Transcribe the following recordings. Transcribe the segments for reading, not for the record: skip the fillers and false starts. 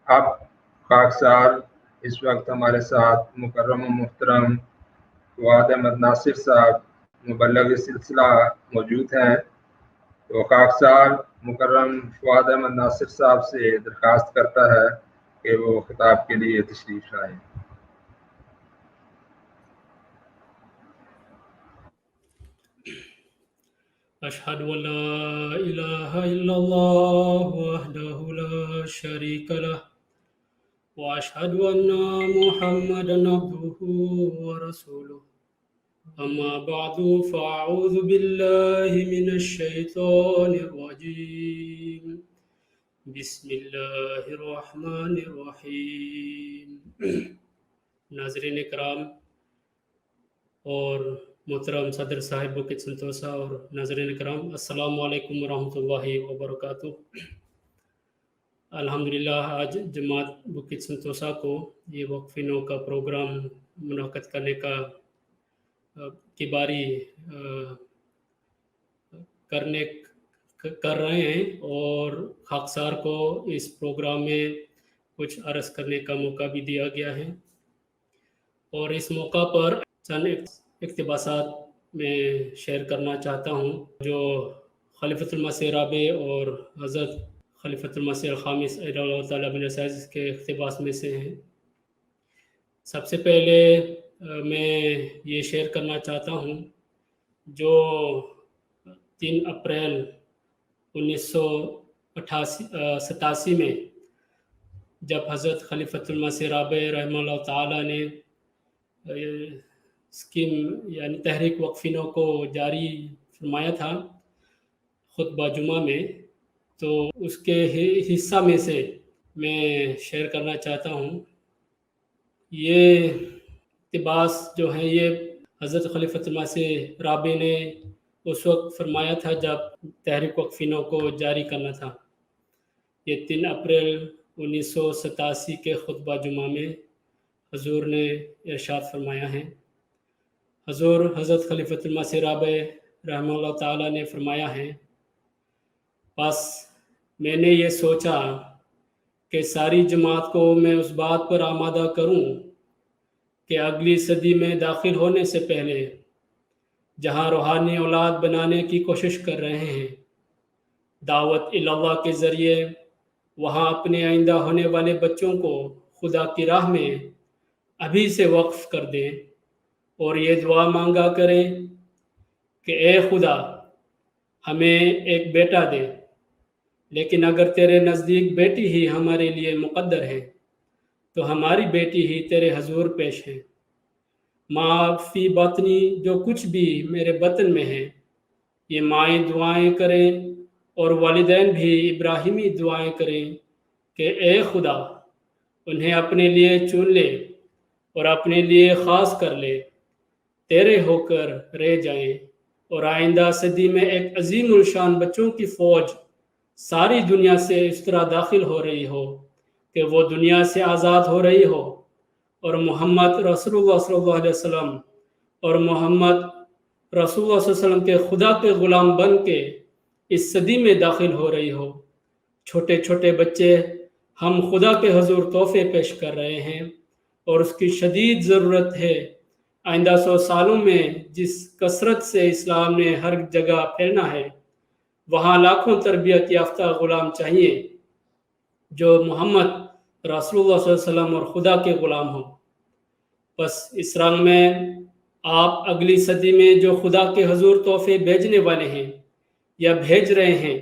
اب خاکسار اس وقت ہمارے ساتھ مکرم و محترم فواد احمد ناصر صاحب مبلغ سلسلہ موجود ہیں، تو خاکسار مکرم فواد احمد ناصر صاحب سے درخواست کرتا ہے کہ وہ خطاب کے لیے تشریف لائیں۔ أشهد أن لا إله إلا الله وحده لا شريك له وأشهد أن محمدا عبده ورسوله أما بعد فأعوذ بالله من الشيطان الرجيم بسم الله الرحمن الرحيم ناظرین کرام اور محترم صدر صاحب بکت سنتوسا اور ناظرین کرام، السلام علیکم ورحمۃ اللہ وبرکاتہ۔ الحمدللہ آج جماعت بکت سنتوسا کو یہ وقف نو کا پروگرام منعقد کرنے کی باری کر رہے ہیں، اور خاکسار کو اس پروگرام میں کچھ عرض کرنے کا موقع بھی دیا گیا ہے، اور اس موقع پر چند اقتباسات میں شیئر کرنا چاہتا ہوں جو خلیفۃ المسیح رابع اور حضرت خلیفۃ المسیح الخامس اللہ تعالیٰ بن عزیز کے اقتباس میں سے ہیں۔ سب سے پہلے میں یہ شیئر کرنا چاہتا ہوں جو 3 اپریل 1987 میں جب حضرت خلیفۃ المسیح رابع رحمہ اللہ تعالیٰ نے اسکیم یعنی تحریک وقف نو کو جاری فرمایا تھا خطبہ جمعہ میں، تو اس کے حصہ میں سے میں شیئر کرنا چاہتا ہوں۔ یہ اقتباس جو ہے یہ حضرت خلیفۃ المسیح رابع نے اس وقت فرمایا تھا جب تحریک وقف نو کو جاری کرنا تھا۔ یہ 3 اپریل 1987 کے خطبہ جمعہ میں حضور نے ارشاد فرمایا ہے۔ حضور حضرت خلیفۃ المسیح رابع رحمہ اللہ تعالیٰ نے فرمایا ہے، بس میں نے یہ سوچا کہ ساری جماعت کو میں اس بات پر آمادہ کروں کہ اگلی صدی میں داخل ہونے سے پہلے جہاں روحانی اولاد بنانے کی کوشش کر رہے ہیں، دعوت اللہ کے ذریعے وہاں اپنے آئندہ ہونے والے بچوں کو خدا کی راہ میں ابھی سے وقف کر دیں، اور یہ دعا مانگا کریں کہ اے خدا ہمیں ایک بیٹا دے، لیکن اگر تیرے نزدیک بیٹی ہی ہمارے لیے مقدر ہے تو ہماری بیٹی ہی تیرے حضور پیش ہے۔ ماں فی باطنی جو کچھ بھی میرے بطن میں ہے، یہ مائیں دعائیں کریں اور والدین بھی ابراہیمی دعائیں کریں کہ اے خدا انہیں اپنے لیے چن لے اور اپنے لیے خاص کر لے، تیرے ہو کر رہ جائیں، اور آئندہ صدی میں ایک عظیم الشان بچوں کی فوج ساری دنیا سے اس طرح داخل ہو رہی ہو کہ وہ دنیا سے آزاد ہو رہی ہو، اور محمد رسول اللہ صلی اللہ علیہ وسلم اور محمد رسول اللہ صلی اللہ علیہ وسلم کے خدا کے غلام بن کے اس صدی میں داخل ہو رہی ہو۔ چھوٹے چھوٹے بچے ہم خدا کے حضور تحفے پیش کر رہے ہیں، اور اس کی شدید ضرورت ہے۔ آئندہ 100 سالوں میں جس کثرت سے اسلام نے ہر جگہ پھیلنا ہے، وہاں لاکھوں تربیت یافتہ غلام چاہیے جو محمد رسول اللہ صلی اللہ علیہ وسلم اور خدا کے غلام ہوں۔ بس اس رنگ میں آپ اگلی صدی میں جو خدا کے حضور تحفے بھیجنے والے ہیں یا بھیج رہے ہیں،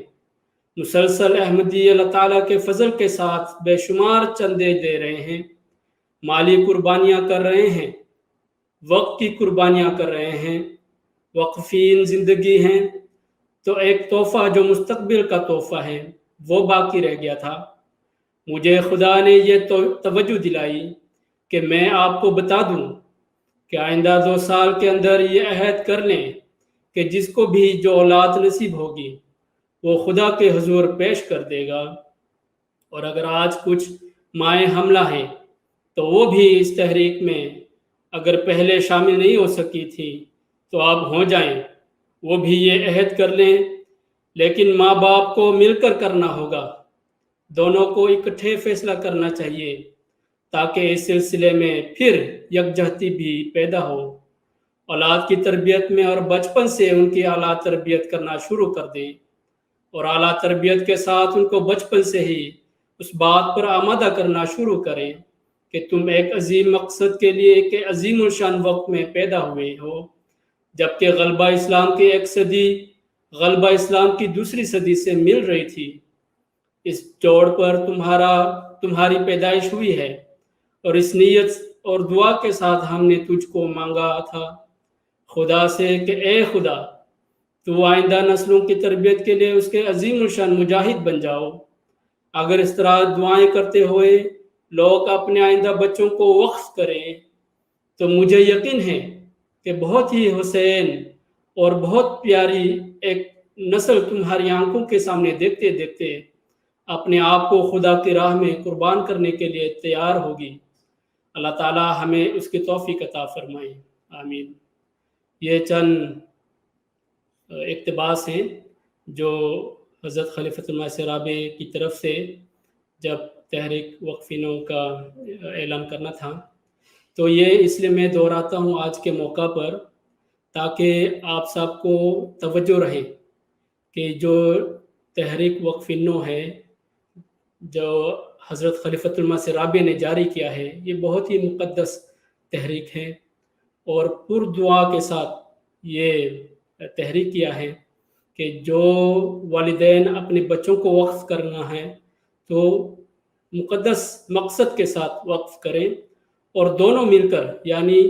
مسلسل احمدی اللہ تعالیٰ کے فضل کے ساتھ بے شمار چندے دے رہے ہیں، مالی قربانیاں کر رہے ہیں، وقت کی قربانیاں کر رہے ہیں، وقفین زندگی ہیں، تو ایک تحفہ جو مستقبل کا تحفہ ہے وہ باقی رہ گیا تھا۔ مجھے خدا نے یہ توجہ دلائی کہ میں آپ کو بتا دوں کہ آئندہ 2 سال کے اندر یہ عہد کر لیں کہ جس کو بھی جو اولاد نصیب ہوگی وہ خدا کے حضور پیش کر دے گا، اور اگر آج کچھ مائیں حملہ ہیں تو وہ بھی اس تحریک میں اگر پہلے شامل نہیں ہو سکی تھی تو اب ہو جائیں، وہ بھی یہ عہد کر لیں، لیکن ماں باپ کو مل کر کرنا ہوگا۔ دونوں کو اکٹھے فیصلہ کرنا چاہیے تاکہ اس سلسلے میں پھر یکجہتی بھی پیدا ہو۔ اولاد کی تربیت میں اور بچپن سے ان کی اعلیٰ تربیت کرنا شروع کر دیں، اور اعلیٰ تربیت کے ساتھ ان کو بچپن سے ہی اس بات پر آمادہ کرنا شروع کریں کہ تم ایک عظیم مقصد کے لیے ایک عظیم الشان وقت میں پیدا ہوئے ہو، جبکہ غلبہ اسلام کی ایک صدی غلبہ اسلام کی دوسری صدی سے مل رہی تھی۔ اس جوڑ پر تمہاری پیدائش ہوئی ہے، اور اس نیت اور دعا کے ساتھ ہم نے تجھ کو مانگا تھا خدا سے کہ اے خدا، تو آئندہ نسلوں کی تربیت کے لیے اس کے عظیم الشان مجاہد بن جاؤ۔ اگر اس طرح دعائیں کرتے ہوئے لوگ اپنے آئندہ بچوں کو وقف کریں تو مجھے یقین ہے کہ بہت ہی حسین اور بہت پیاری ایک نسل تمہاری آنکھوں کے سامنے دیکھتے دیکھتے اپنے آپ کو خدا کی راہ میں قربان کرنے کے لیے تیار ہوگی۔ اللہ تعالی ہمیں اس کی توفیق عطا فرمائے، آمین۔ یہ چند اقتباس ہیں جو حضرت خلیفۃ المسیح رابع کی طرف سے جب تحریک وقف نو کا اعلان کرنا تھا، تو یہ اس لیے میں دہراتا ہوں آج کے موقع پر تاکہ آپ سب کو توجہ رہے کہ جو تحریک وقف نو ہے جو حضرت خلیفۃ المسیح رابع نے جاری کیا ہے، یہ بہت ہی مقدس تحریک ہے، اور پر دعا کے ساتھ یہ تحریک کیا ہے کہ جو والدین اپنے بچوں کو وقف کرنا ہے تو مقدس مقصد کے ساتھ وقف کریں، اور دونوں مل کر یعنی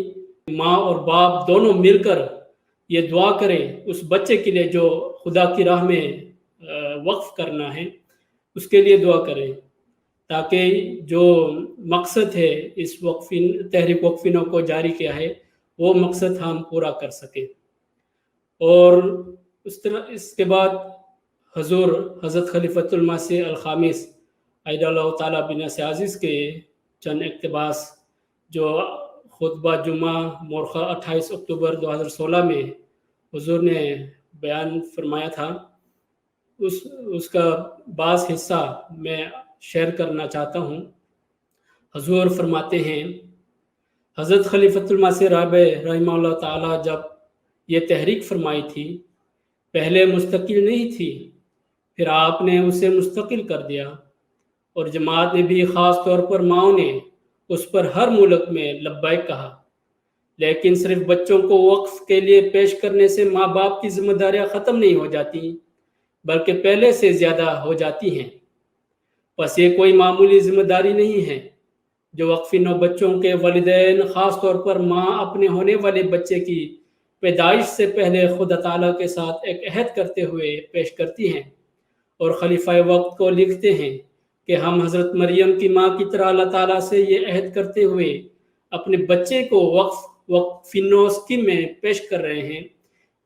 ماں اور باپ دونوں مل کر یہ دعا کریں اس بچے کے لیے جو خدا کی راہ میں وقف کرنا ہے، اس کے لیے دعا کریں تاکہ جو مقصد ہے اس تحریک وقف نو کو جاری کیا ہے وہ مقصد ہم پورا کر سکیں۔ اور اس کے بعد حضور حضرت خلیفۃ المسیح الخامس عید اللہ تعالیٰ بنیاس عزیز کے چند اقتباس جو خطبہ جمعہ مورخہ 28 اکتوبر 2016 میں حضور نے بیان فرمایا تھا، اس کا بعض حصہ میں شیئر کرنا چاہتا ہوں۔ حضور فرماتے ہیں، حضرت خلیفۃ المسیح رابع رحمہ اللہ تعالیٰ جب یہ تحریک فرمائی تھی پہلے مستقل نہیں تھی، پھر آپ نے اسے مستقل کر دیا، اور جماعت نے بھی خاص طور پر ماؤں نے اس پر ہر ملک میں لبیک کہا، لیکن صرف بچوں کو وقف کے لیے پیش کرنے سے ماں باپ کی ذمہ داریاں ختم نہیں ہو جاتی بلکہ پہلے سے زیادہ ہو جاتی ہیں۔ بس یہ کوئی معمولی ذمہ داری نہیں ہے جو وقف نو بچوں کے والدین خاص طور پر ماں اپنے ہونے والے بچے کی پیدائش سے پہلے خدا تعالیٰ کے ساتھ ایک عہد کرتے ہوئے پیش کرتی ہیں، اور خلیفہ وقت کو لکھتے ہیں کہ ہم حضرت مریم کی ماں کی طرح اللہ تعالیٰ سے یہ عہد کرتے ہوئے اپنے بچے کو وقف نو اسکیم میں پیش کر رہے ہیں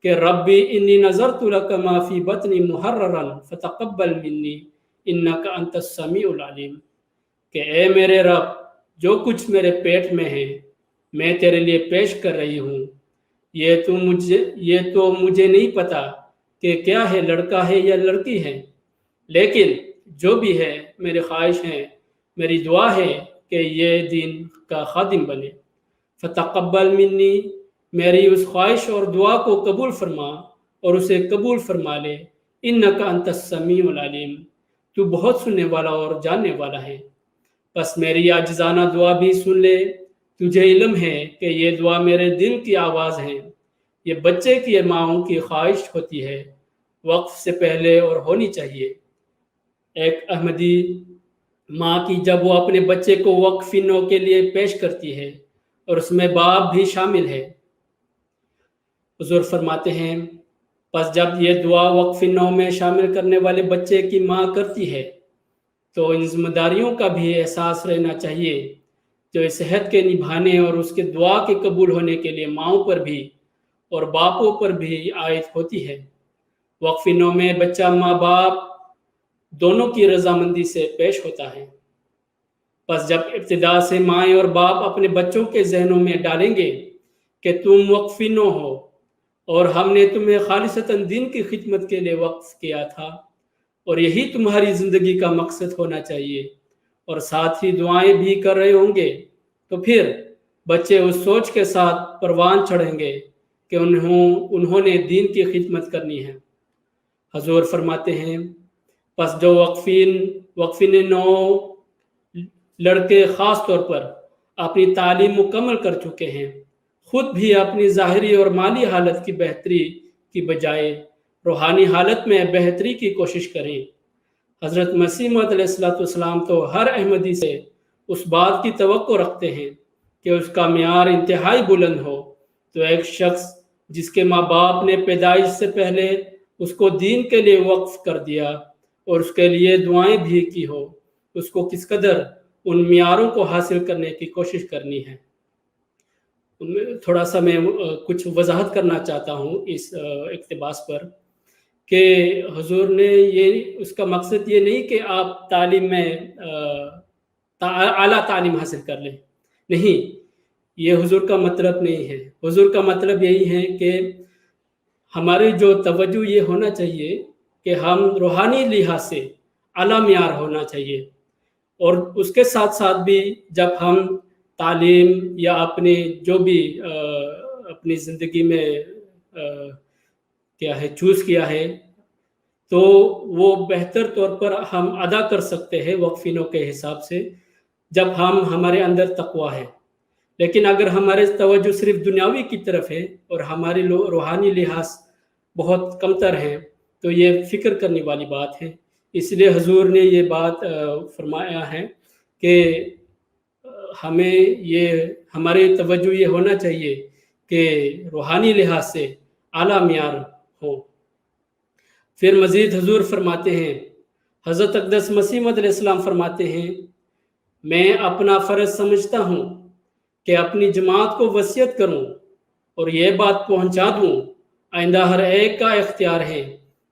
کہ ربی انی نظرت لک ما فی بطنی محررا فتقبل منی انک انت السمیع العلیم، کہ اے میرے رب جو کچھ میرے پیٹ میں ہے میں تیرے لیے پیش کر رہی ہوں، یہ تو مجھے نہیں پتا کہ کیا ہے، لڑکا ہے یا لڑکی ہے، لیکن جو بھی ہے میری خواہش ہے، میری دعا ہے کہ یہ دین کا خادم بنے۔ فتقبل منی، میری اس خواہش اور دعا کو قبول فرما اور اسے قبول فرما لے، انک انت السمیع العلیم، تو بہت سننے والا اور جاننے والا ہے، بس میری عاجزانہ دعا بھی سن لے، تجھے علم ہے کہ یہ دعا میرے دل کی آواز ہے، یہ بچے کی ماؤں کی خواہش ہوتی ہے، وقف سے پہلے اور ہونی چاہیے۔ ایک احمدی ماں کی جب وہ اپنے بچے کو وقف نو کے لیے پیش کرتی ہے اور اس میں باپ بھی شامل ہے، حضور فرماتے ہیں پس جب یہ دعا وقف نو میں شامل کرنے والے بچے کی ماں کرتی ہے تو ان ذمہ داریوں کا بھی احساس رہنا چاہیے جو اس عہد کے نبھانے اور اس کے دعا کے قبول ہونے کے لیے ماؤں پر بھی اور باپوں پر بھی عائد ہوتی ہے۔ وقف نو میں بچہ ماں باپ دونوں کی رضامندی سے پیش ہوتا ہے۔ پس جب ابتدا سے مائیں اور باپ اپنے بچوں کے ذہنوں میں ڈالیں گے کہ تم وقف نو ہو اور ہم نے تمہیں خالصتاً دین کی خدمت کے لیے وقف کیا تھا، اور یہی تمہاری زندگی کا مقصد ہونا چاہیے، اور ساتھ ہی دعائیں بھی کر رہے ہوں گے، تو پھر بچے اس سوچ کے ساتھ پروان چڑھیں گے کہ انہوں نے دین کی خدمت کرنی ہے۔ حضور فرماتے ہیں پس جو وقفین نو لڑکے خاص طور پر اپنی تعلیم مکمل کر چکے ہیں، خود بھی اپنی ظاہری اور مالی حالت کی بہتری کی بجائے روحانی حالت میں بہتری کی کوشش کریں۔ حضرت مسیح موعود علیہ السلام تو ہر احمدی سے اس بات کی توقع رکھتے ہیں کہ اس کا معیار انتہائی بلند ہو۔ تو ایک شخص جس کے ماں باپ نے پیدائش سے پہلے اس کو دین کے لیے وقف کر دیا اور اس کے لیے دعائیں بھی کی ہو، اس کو کس قدر ان معیاروں کو حاصل کرنے کی کوشش کرنی ہے۔ تھوڑا سا میں کچھ وضاحت کرنا چاہتا ہوں اس اقتباس پر کہ حضور نے اس کا مقصد یہ نہیں کہ آپ تعلیم میں اعلیٰ تعلیم حاصل کر لیں، نہیں، یہ حضور کا مطلب نہیں ہے۔ حضور کا مطلب یہی ہے کہ ہماری جو توجہ یہ ہونا چاہیے کہ ہم روحانی لحاظ سے اعلیٰ معیار ہونا چاہیے، اور اس کے ساتھ ساتھ بھی جب ہم تعلیم یا اپنے جو بھی اپنی زندگی میں کیا ہے چوز کیا ہے، تو وہ بہتر طور پر ہم ادا کر سکتے ہیں وقفینوں کے حساب سے جب ہمارے اندر تقویٰ ہے۔ لیکن اگر ہمارے توجہ صرف دنیاوی کی طرف ہے اور ہماری روحانی لحاظ بہت کمتر ہے، تو یہ فکر کرنے والی بات ہے۔ اس لیے حضور نے یہ بات فرمایا ہے کہ ہمارے توجہ یہ ہونا چاہیے کہ روحانی لحاظ سے اعلیٰ معیار ہو۔ پھر مزید حضور فرماتے ہیں، حضرت اقدس مسیح موعود علیہ السلام فرماتے ہیں، میں اپنا فرض سمجھتا ہوں کہ اپنی جماعت کو وصیت کروں اور یہ بات پہنچا دوں، آئندہ ہر ایک کا اختیار ہے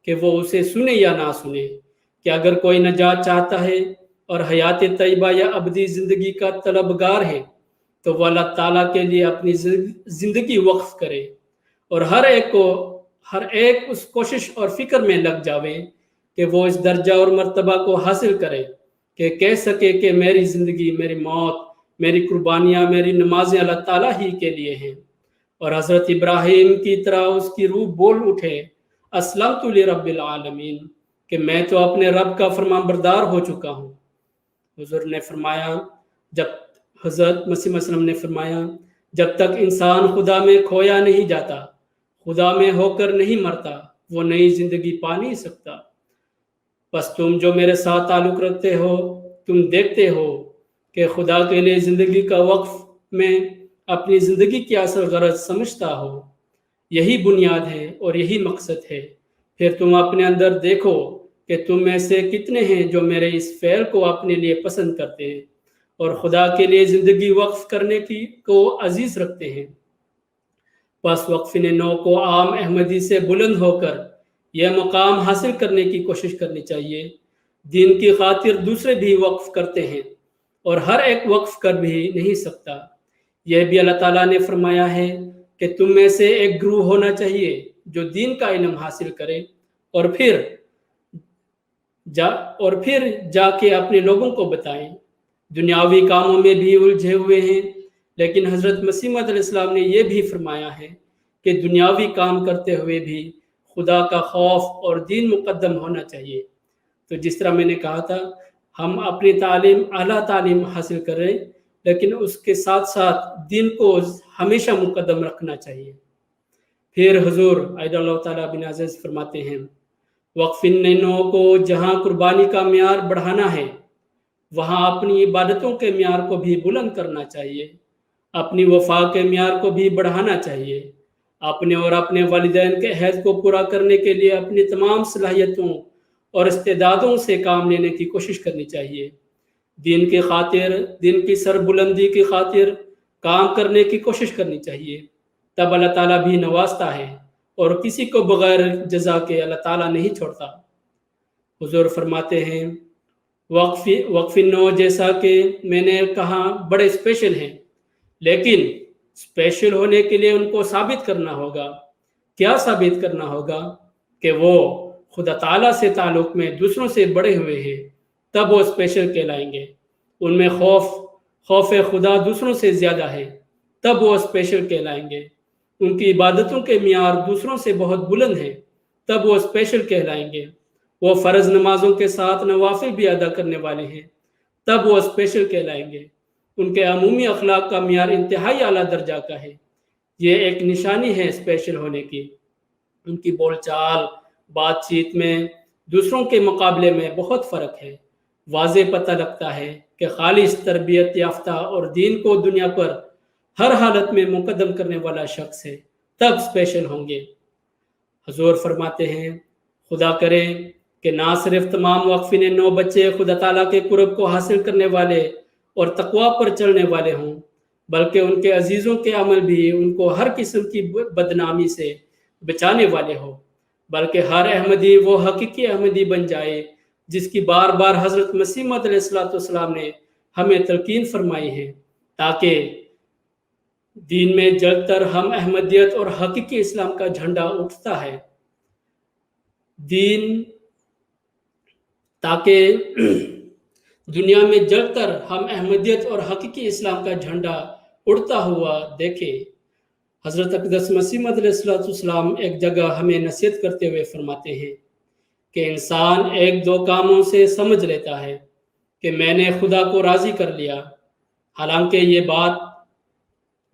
کہ وہ اسے سنے یا نہ سنے، کہ اگر کوئی نجات چاہتا ہے اور حیات طیبہ یا ابدی زندگی کا طلبگار ہے تو وہ اللہ تعالیٰ کے لیے اپنی زندگی وقف کرے، اور ہر ایک اس کوشش اور فکر میں لگ جاوے کہ وہ اس درجہ اور مرتبہ کو حاصل کرے کہ کہہ سکے کہ میری زندگی، میری موت، میری قربانیاں، میری نمازیں اللہ تعالیٰ ہی کے لیے ہیں۔ اور حضرت ابراہیم کی طرح اس کی روح بول اٹھے، اسلمت لرب العالمین، کہ میں تو اپنے رب کا فرمان بردار ہو چکا ہوں۔ حضور نے فرمایا، حضرت مسیح علیہ السلام نے فرمایا، جب تک انسان خدا میں کھویا نہیں جاتا، خدا میں ہو کر نہیں مرتا، وہ نئی زندگی پا نہیں سکتا۔ بس تم جو میرے ساتھ تعلق رکھتے ہو، تم دیکھتے ہو کہ خدا کے لیے زندگی کا وقف میں اپنی زندگی کی اصل غرض سمجھتا ہو، یہی بنیاد ہے اور یہی مقصد ہے۔ پھر تم اپنے اندر دیکھو کہ تم میں سے کتنے ہیں جو میرے اس فعل کو اپنے لیے پسند کرتے ہیں اور خدا کے لیے زندگی وقف کرنے کو عزیز رکھتے ہیں۔ پس وقفین نو کو عام احمدی سے بلند ہو کر یہ مقام حاصل کرنے کی کوشش کرنی چاہیے۔ دین کی خاطر دوسرے بھی وقف کرتے ہیں اور ہر ایک وقف کر بھی نہیں سکتا۔ یہ بھی اللہ تعالیٰ نے فرمایا ہے کہ تم میں سے ایک گروہ ہونا چاہیے جو دین کا علم حاصل کرے اور پھر جا کے اپنے لوگوں کو بتائیں۔ دنیاوی کاموں میں بھی الجھے ہوئے ہیں، لیکن حضرت مسیح موعود علیہ السلام نے یہ بھی فرمایا ہے کہ دنیاوی کام کرتے ہوئے بھی خدا کا خوف اور دین مقدم ہونا چاہیے۔ تو جس طرح میں نے کہا تھا، ہم اپنی تعلیم، اعلیٰ تعلیم حاصل کریں، لیکن اس کے ساتھ ساتھ دین کو ہمیشہ مقدم رکھنا چاہیے۔ پھر حضور عید اللہ تعالیٰ بن عزیز فرماتے ہیں، وقفینوں کو جہاں قربانی کا معیار بڑھانا ہے، وہاں اپنی عبادتوں کے معیار کو بھی بلند کرنا چاہیے، اپنی وفا کے معیار کو بھی بڑھانا چاہیے، اپنے اور اپنے والدین کے عہد کو پورا کرنے کے لیے اپنی تمام صلاحیتوں اور استعدادوں سے کام لینے کی کوشش کرنی چاہیے، دین کی خاطر، دین کی سربلندی کی خاطر کام کرنے کی کوشش کرنی چاہیے۔ تب اللہ تعالیٰ بھی نوازتا ہے اور کسی کو بغیر جزا کے اللہ تعالیٰ نہیں چھوڑتا۔ حضور فرماتے ہیں، وقف نو جیسا کہ میں نے کہا بڑے اسپیشل ہیں، لیکن اسپیشل ہونے کے لیے ان کو ثابت کرنا ہوگا۔ کیا ثابت کرنا ہوگا؟ کہ وہ خدا تعالیٰ سے تعلق میں دوسروں سے بڑے ہوئے ہیں تب وہ اسپیشل کہلائیں گے۔ ان میں خوف خدا دوسروں سے زیادہ ہے تب وہ اسپیشل کہلائیں گے۔ ان کی عبادتوں کے معیار دوسروں سے بہت بلند ہیں تب وہ اسپیشل کہلائیں گے۔ وہ فرض نمازوں کے ساتھ نوافل بھی ادا کرنے والے ہیں تب وہ اسپیشل کہلائیں گے۔ ان کے عمومی اخلاق کا معیار انتہائی اعلیٰ درجہ کا ہے۔ یہ ایک نشانی ہے اسپیشل ہونے کی۔ ان کی بول چال بات چیت میں دوسروں کے مقابلے میں بہت فرق ہے۔ واضح پتہ لگتا ہے کہ خالص تربیت یافتہ اور دین کو دنیا پر ہر حالت میں مقدم کرنے والا شخص ہے تب اسپیشل ہوں گے۔ حضور فرماتے ہیں خدا کرے کہ نہ صرف تمام وقفین 9 بچے خدا تعالیٰ کے قرب کو حاصل کرنے والے اور تقوی پر چلنے والے ہوں بلکہ ان کے عزیزوں کے عمل بھی ان کو ہر قسم کی بدنامی سے بچانے والے ہوں، بلکہ ہر احمدی وہ حقیقی احمدی بن جائے جس کی بار بار حضرت مسیح موعود علیہ السلام نے ہمیں تلقین فرمائی ہے، تاکہ دین میں جل کر ہم احمدیت اور حقیقی اسلام کا جھنڈا اٹھتا ہے۔ تاکہ دنیا میں جل کر ہم احمدیت اور حقیقی اسلام کا جھنڈا اڑتا ہوا دیکھے۔ حضرت اقدس مسیح موعود علیہ السلام ایک جگہ ہمیں نصیحت کرتے ہوئے فرماتے ہیں کہ انسان 1-2 کاموں سے سمجھ لیتا ہے کہ میں نے خدا کو راضی کر لیا، حالانکہ یہ بات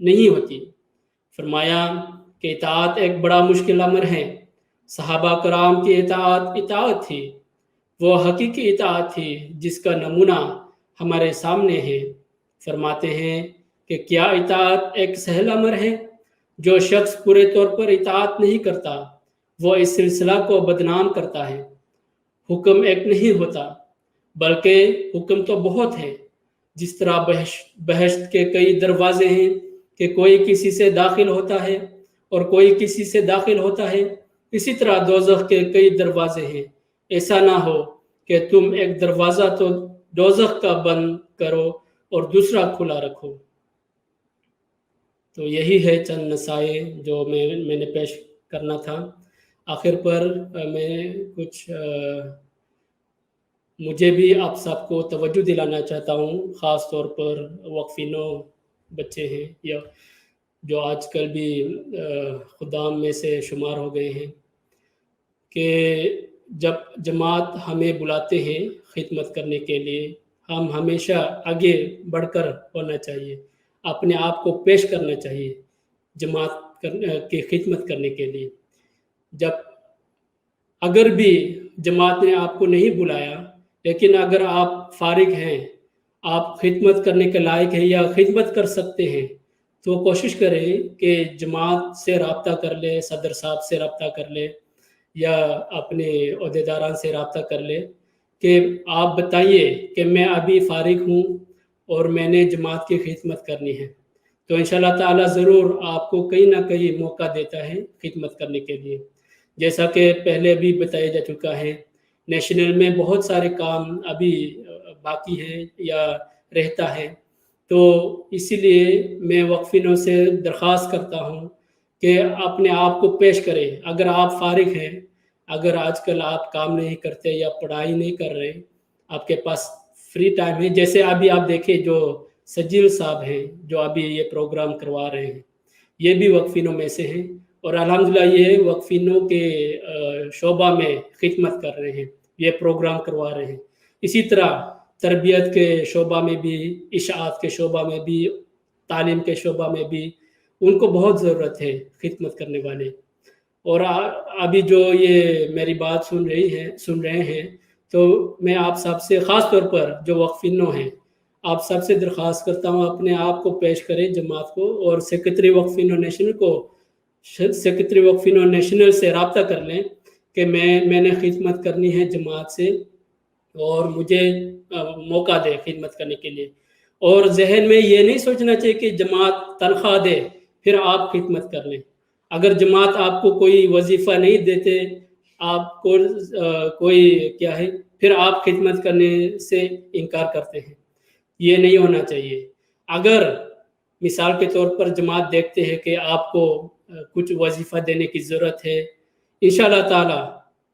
نہیں ہوتی۔ فرمایا کہ اطاعت ایک بڑا مشکل امر ہے۔ صحابہ کرام کی اطاعت تھی، وہ حقیقی اطاعت تھی جس کا نمونہ ہمارے سامنے ہے۔ فرماتے ہیں کہ کیا اطاعت ایک سہل امر ہے؟ جو شخص پورے طور پر اطاعت نہیں کرتا وہ اس سلسلہ کو بدنام کرتا ہے۔ حکم ایک نہیں ہوتا بلکہ حکم تو بہت ہے۔ جس طرح بہشت کے کئی دروازے ہیں کہ کوئی کسی سے داخل ہوتا ہے اور کوئی کسی سے داخل ہوتا ہے، اسی طرح دوزخ کے کئی دروازے ہیں۔ ایسا نہ ہو کہ تم ایک دروازہ تو دوزخ کا بند کرو اور دوسرا کھلا رکھو۔ تو یہی ہے چند نصائح جو میں نے پیش کرنا تھا۔ آخر پر میں کچھ مجھے بھی آپ سب کو توجہ دلانا چاہتا ہوں، خاص طور پر وقفی 9 بچے ہیں یا جو آج کل بھی خدام میں سے شمار ہو گئے ہیں، کہ جب جماعت ہمیں بلاتے ہیں خدمت کرنے کے لیے، ہم ہمیشہ آگے بڑھ کر ہونا چاہیے، اپنے آپ کو پیش کرنا چاہیے جماعت کی خدمت کرنے کے لیے۔ اگر بھی جماعت نے آپ کو نہیں بلایا لیکن اگر آپ فارغ ہیں، آپ خدمت کرنے کے لائق ہیں یا خدمت کر سکتے ہیں، تو کوشش کریں کہ جماعت سے رابطہ کر لے، صدر صاحب سے رابطہ کر لے یا اپنے عہدیداران سے رابطہ کر لے کہ آپ بتائیے کہ میں ابھی فارغ ہوں اور میں نے جماعت کی خدمت کرنی ہے، تو انشاءاللہ تعالی ضرور آپ کو کہیں نہ کہیں موقع دیتا ہے خدمت کرنے کے لیے۔ جیسا کہ پہلے بھی بتایا جا چکا ہے، نیشنل میں بہت سارے کام ابھی باقی ہے یا رہتا ہے، تو اسی لیے میں وقفینوں سے درخواست کرتا ہوں کہ اپنے آپ کو پیش کریں۔ اگر آپ فارغ ہیں، اگر آج کل آپ کام نہیں کرتے یا پڑھائی نہیں کر رہے، آپ کے پاس فری ٹائم ہے، جیسے ابھی آپ دیکھیں جو سجیل صاحب ہیں جو ابھی یہ پروگرام کروا رہے ہیں، یہ بھی وقفینوں میں سے ہیں اور الحمدللہ یہ وقفینوں کے شعبہ میں خدمت کر رہے ہیں، یہ پروگرام کروا رہے ہیں۔ اسی طرح تربیت کے شعبہ میں بھی، اشاعت کے شعبہ میں بھی، تعلیم کے شعبہ میں بھی ان کو بہت ضرورت ہے خدمت کرنے والے۔ اور ابھی جو یہ میری بات سن رہے ہیں، تو میں آپ سب سے خاص طور پر جو وقفینوں ہیں، آپ سب سے درخواست کرتا ہوں اپنے آپ کو پیش کریں جماعت کو، اور سیکرٹری وقفینوں نیشنل سے رابطہ کر لیں کہ میں نے خدمت کرنی ہے جماعت سے اور مجھے موقع دے خدمت کرنے کے لیے۔ اور ذہن میں یہ نہیں سوچنا چاہیے کہ جماعت تنخواہ دے پھر آپ خدمت کر لیں۔ اگر جماعت آپ کو کوئی وظیفہ نہیں دیتے، آپ کو کوئی کیا ہے، پھر آپ خدمت کرنے سے انکار کرتے ہیں، یہ نہیں ہونا چاہیے۔ اگر مثال کے طور پر جماعت دیکھتے ہیں کہ آپ کو کچھ وظیفہ دینے کی ضرورت ہے، انشاءاللہ تعالی